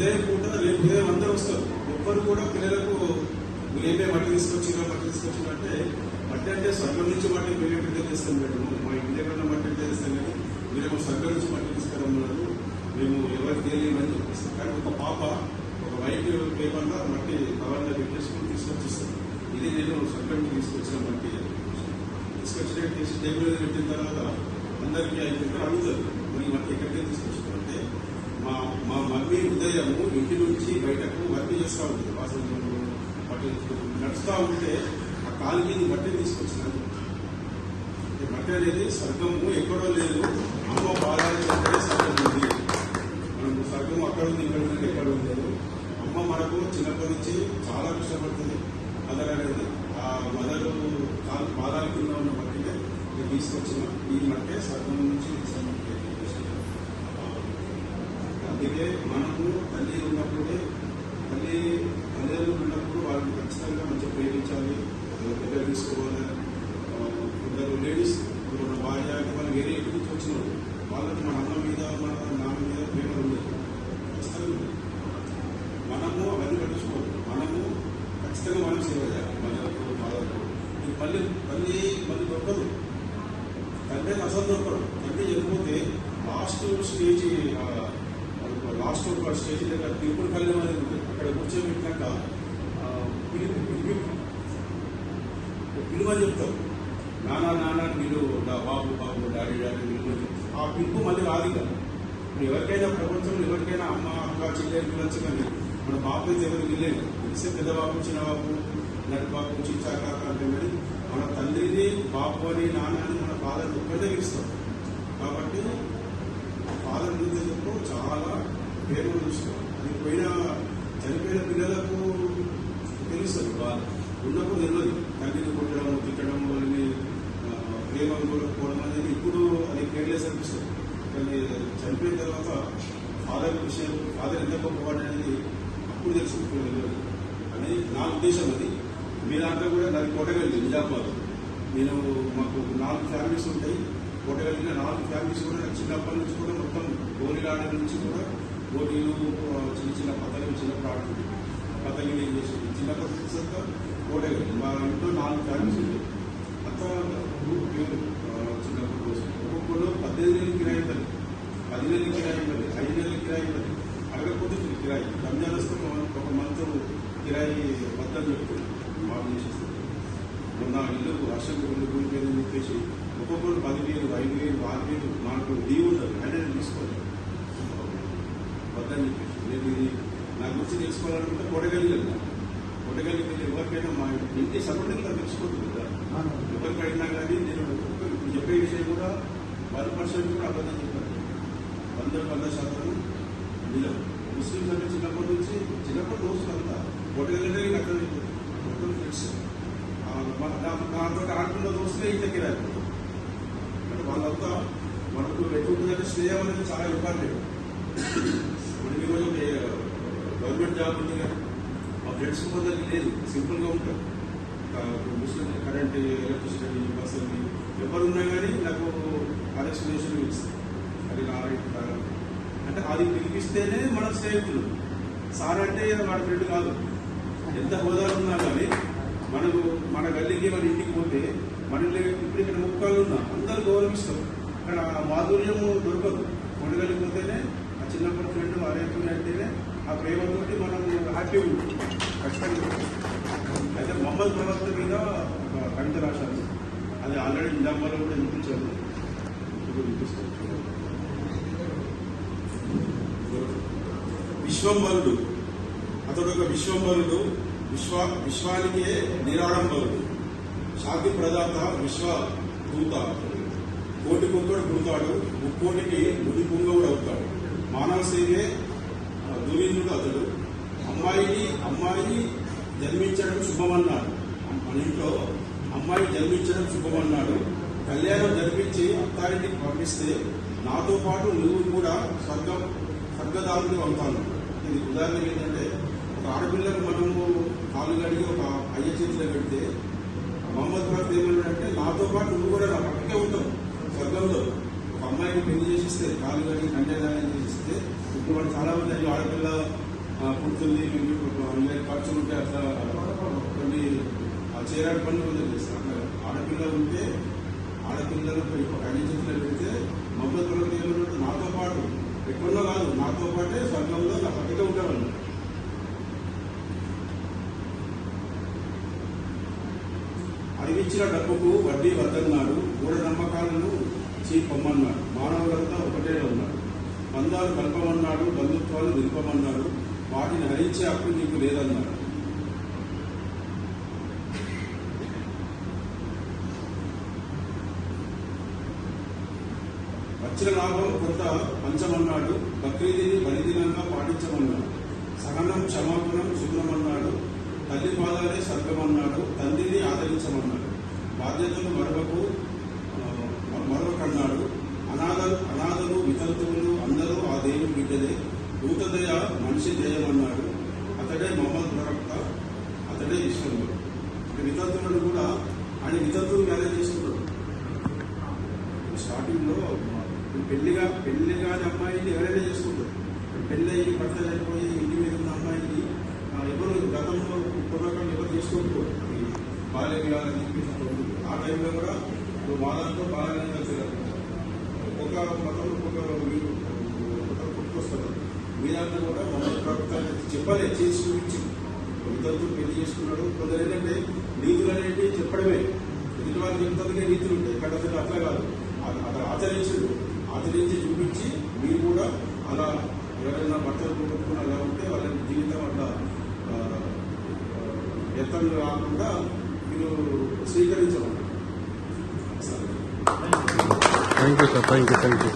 ఉదయం పూట రేపు ఉదయం అందరూ వస్తారు. ఎవ్వరు కూడా పిల్లలకు మీరేమే మట్టి తీసుకొచ్చినా అంటే మట్టి అంటే స్వర్గం నుంచి మట్టి మేమే ప్రిపేర్ చేస్తాం మేడం. మా ఇంటి దగ్గర మట్టి ప్రిపేర్ చేస్తాం కానీ మీరేమో స్వర్గం నుంచి మట్టి తీసుకురమ్మన్నారు, మేము ఎవరికి తెలియమని చెప్పేస్తాం. కానీ ఒక పాప ఒక వైట్ పేపర్లో మట్టి కవర్లో పెట్టేసుకుని తీసుకొచ్చిస్తాం. ఇది నేను స్వర్గం నుంచి తీసుకొచ్చిన మట్టి తీసుకొచ్చిన తీసి టేబుల్ మీద పెట్టిన తర్వాత అందరికీ అయిపోయింది అడుగుతారు, మరి మట్టి ఎక్కడికి తీసుకొచ్చారు అంటే మా మమ్మీ ఉదయము ఇంటి నుంచి బయటకు వర్క్ చేస్తూ ఉంటుంది. వాసన మట్టి నడుస్తూ ఉంటే ఆ కాలు మీద మట్టి తీసుకొచ్చినాను. మట్టి అనేది స్వర్గము ఎక్కడో లేదు, అమ్మ బాలాజీ అంటే స్వర్గం ఉంది. మనకు స్వర్గం అక్కడ ఉంది, ఇక్కడ ఉంది, ఎక్కడ ఉండదు. అమ్మ మనకు చిన్నప్పటి నుంచి చాలా కష్టపడుతుంది. మదర్ అనేది ఆ మదర్ పాదాల కింద ఉన్న మట్టినే తీసుకొచ్చిన ఈ మట్టే స్వర్గం నుంచి ఇచ్చిన మట్టి. అందుకే మనము తల్లి ఉన్నప్పుడే తల్లిదండ్రులు ఉన్నప్పుడు వాళ్ళని ఖచ్చితంగా మంచిగా ప్రేమించాలి, దగ్గర తీసుకోవాలి. కొందరు లేడీస్ మన భార్య వాళ్ళు వేరే ఇంటి నుంచి వచ్చినారు, వాళ్ళకి మన అమ్మ మీద మన నాన్న మీద ప్రేమ ఉండదు. ఖచ్చితంగా మనము అవన్నీ పట్టించుకోవాలి. మనము ఖచ్చితంగా మనం సేవ చేయాలి. మళ్ళీ దొరకదు, తండ్రి అసలు దొరకదు. తండ్రి వెళ్ళిపోతే లాస్ట్ స్టేజ్ దగ్గర పీపుల్ కళ్యాణం అనేది ఉంటుంది. అక్కడ కూర్చోబెట్టినాక పిలువని చెప్తారు, నాన్న మీరు బాబు డాడీ పిలువని. ఆ పిలుపు మళ్ళీ రాదు. ఎవరికైనా ప్రపంచంలో ఎవరికైనా అమ్మ అక్క చెల్లెలు పిలవచ్చు, కానీ మన బాబు అయితే ఎవరు వెళ్ళలేదు. తెలిసే పెద్ద బాబు చిన్న బాబు నడి బాబు చిచ్చాక అంటే కానీ మన తండ్రిని బాబు అని నాన్న అని మన ఫాదర్ ఒక్కడే ఇస్తాం. కాబట్టి ఫాదర్ గురించి చాలా పేరు చూసుకోవాలి. అది చనిపోయిన పిల్లలకు తెలుస్తుంది, వాళ్ళు ఉన్నప్పుడు తెలియదు. తండ్రిని కొట్టడం తిట్టడం వాళ్ళని ప్రేమ కోరుకోవడం అనేది ఇప్పుడు అది కేర్లెస్ అనిపిస్తుంది. కానీ చనిపోయిన తర్వాత ఫాదర్ ఎంత గొప్పవాడు అనేది అప్పుడు తెలుసు, ఇప్పుడు తెలియదు అని నా ఉద్దేశం. అది మీ దాంట్లో కూడా నాకు కొట్టగలిగింది నిజామాబాద్. మాకు 4 ఫ్యామిలీస్ ఉంటాయి. కొట్టగలిగిన 4 ఫ్యామిలీస్ కూడా నాకు చిన్నప్పటి నుంచి కూడా మొత్తం గోరీలాడ నుంచి కూడా గోరీలు చిన్న పతలు చిన్నప్పుడు ఆడుతుంది. పతలు ఏం చేసింది చిన్నప్పటి నుంచి అంతా కోటగలిగింది. మా ఇంట్లో 4 ఫ్యామిలీస్ ఉంటాయి. అంతా చిన్నప్పుడు కోసం ఒక్కొక్కరు 18 నెలలు కిరాయి ఉంటుంది, 10 నెలలు కిరాయి ఉంటుంది, 5 నెలలు కిరాయి ఉంటుంది. అడగకపోతే కిరాయి రంజాన్ వస్తే ఒక మంత్ కిరాయి వద్దని చెప్తుంది, మాకు చేసేస్తుంది. మొన్న ఇల్లు వర్షం కూలిపోయిందని చెప్పేసి ఒక్కొక్కరు 10,000, 5,000, 6,000 మాకు లీవ్ ఉంటుంది. అంటే నేను తీసుకోవాలి వద్దని చెప్పేసి. నేను ఇది నా గురించి తెలుసుకోవాలనుకుంటే కొట్టగలిగాను. కొట్టగలిగితే ఎవరికైనా మా ఇంటి సపోర్టింగ్ తెలుసుకోవచ్చు కదా. ఎవరికి అడిగినా కానీ నేను ఇప్పుడు చెప్పే విషయం కూడా 1% కూడా అబద్ధం చెప్పాను. 100% నిజం. ముస్లింస్ అంటే చిన్నప్పటి దోస్తులు అంతా కొట్టగలిగితే అక్కడ మొత్తం ఫ్రెండ్స్ నాతో ఆడుతున్న దోస్తులే ఇంటికి రాకపోతాం. అంటే వాళ్ళంతా మనకు ఎటువంటిదంటే స్నేహం అనేది చాలా ఇంపార్టెంట్. మనకి ఈరోజు గవర్నమెంట్ జాబ్ ఉంది కానీ మా ఫ్రెండ్స్ కొందరికి లేదు, సింపుల్గా ఉంటారు. ముస్లిం కరెంట్, ఎలక్ట్రిసిటీ, బస్సులు ఎవరు ఉన్నా కానీ నాకు కనెక్షన్ ఇస్తుంది. అది నా అంటే అది పిలిపిస్తేనే మన స్నేహితులు. సార్ అంటే వాడి ఫ్రెండ్ కాదు. ఎంత హోదాలు ఉన్నా కానీ మన గల్లీకి మన ఇంటికి పోతే మనల్ని ఇప్పుడు ఇక్కడ ముక్కలు ఉన్నా అందరూ గౌరవిస్తాం. అక్కడ మాధుర్యము దొరకదు. కొండగలిగిపోతేనే ఆ చిన్నప్పటి ఫ్రెండ్ మారేంటేనే ఆ ప్రేమతోటి మనం హ్యాపీగా ఉంటుంది. ఖచ్చితంగా అయితే మొహమ్మద్ ప్రవక్త మీద ఒక కవిత రాశాను. అది ఆల్రెడీ నిజామాబాద్లో కూడా వినిపించాను. ఇప్పుడు వినిపిస్తాను. విశ్వంబరుడు, అతడు ఒక విశ్వంబరుడు, విశ్వానికే నిరాడంబరుడు, శాంతి ప్రదాత, విశ్వదూత. కోటికొక్కడు పుడతాడు, ముక్కోటికి ముడి పుంగవుడు అవుతాడు. మానవ సేనే దురీంద్రుడు అతడు. అమ్మాయి జన్మించడం శుభమన్నాడు. మన ఇంట్లో అమ్మాయి జన్మించడం శుభమన్నాడు. కళ్యాణం జరిపించి అత్తారింటికి పంపిస్తే నాతో పాటు నువ్వు కూడా స్వర్గదారుని అవుతాను. ఇది ఉదాహరణ ఏంటంటే, ఒక ఆడపిల్లకు మనము కాలు గడిగి ఒక అయ్య చేతిలో పెడితే మొహమ్మద్ ప్రవక్త ఏమన్నాడంటే, నాతో పాటు నువ్వు కూడా నా పక్కకే ఉంటావు స్వర్గంలో. ఒక అమ్మాయిని పెళ్లి చేసిస్తే, కాలు గడిగి కంటేదాన్ని చేసిస్తే, ఇప్పుడు మనం చాలా మంది ఆడపిల్ల పుడుతుంది మీకు ఖర్చులు ఉంటే అట్లా కొన్ని చేరాడు పనులు కొంచెం చేస్తాం. ఆడపిల్ల ఉంటే ఆడపిల్లలు అన్ని చేతులు పెడితే మమ్మల్ని దేవుడు నాతో పాటు ఎక్కడో కాదు, నాతో పాటే స్వర్గంలో నా పక్కగా ఉంటామని. అడిగిచ్చిన డబ్బుకు వడ్డీ వద్దన్నాడు, మూఢ నమ్మకాలను చీపమ్మన్నాడు. మానవులంతా ఒకటే ఉన్నాడు. బంధాలు కలపమన్నాడు, బంధుత్వాలు నిలుపమన్నాడు. వాటిని హరించే హక్కు నీకు లేదన్నాడు. వచ్చిన లాభం కొంత పంచమన్నాడు. బక్రీదిని బలిదినంగా పాటించమన్నాడు. సహనం క్షమాపణం శుభ్రమన్నాడు. తల్లి పాదాలే స్వర్గమన్నాడు. తండ్రిని ఆదరించమన్నాడు. బాధ్యతలు మరొకన్నాడు. అనాథలు వితంతువులు అందరూ ఆ దేవుని బిడ్డలే. భూతదయ మనిషి దయమన్నాడు. అతడే మహమ్మద్ ప్రవక్త, అతడే విశ్వంలో. వితంతువులను కూడా ఆయన వితంతువులు మ్యారేజ్ చేసుకున్నాడు. స్టార్టింగ్ లో పెళ్లిగా అమ్మాయిని ఎవరైనా చేసుకుంటారు. పెళ్లి అయ్యి భర్త చనిపోయి ఇంటి మీద ఉన్న అమ్మాయిని ఎవరు గతంలో పూర్వకం ఎవరు చేసుకోకూడదు. బాల్య వివాహాలు తీసుకుంటుంది. ఆ టైంలో కూడా మా దాంట్లో బాగానే ఒక్కొక్క మతం పుట్టుకొస్తారు. మీ దాంట్లో కూడా మమ్మల్ని ప్రభుత్వాలు చెప్పలే, చేసి చూపించి ఇద్దరు పెళ్లి చేసుకున్నాడు. కొందరు ఏంటంటే నీతులు అనేవి చెప్పడమే, ఎదుటి వాళ్ళు చెప్తానికే నీతులు ఉంటాయి. కానీ అసలు అట్లా కాదు, అక్కడ ఆచరించి చూపించి మీరు కూడా అలా ఎవరైనా భర్తలు కొట్టుకుని అలా ఉంటే వాళ్ళ జీవితం అట్లా వ్యర్థం కాకుండా మీరు స్వీకరించమంటారు. Thank you sir. Thank you.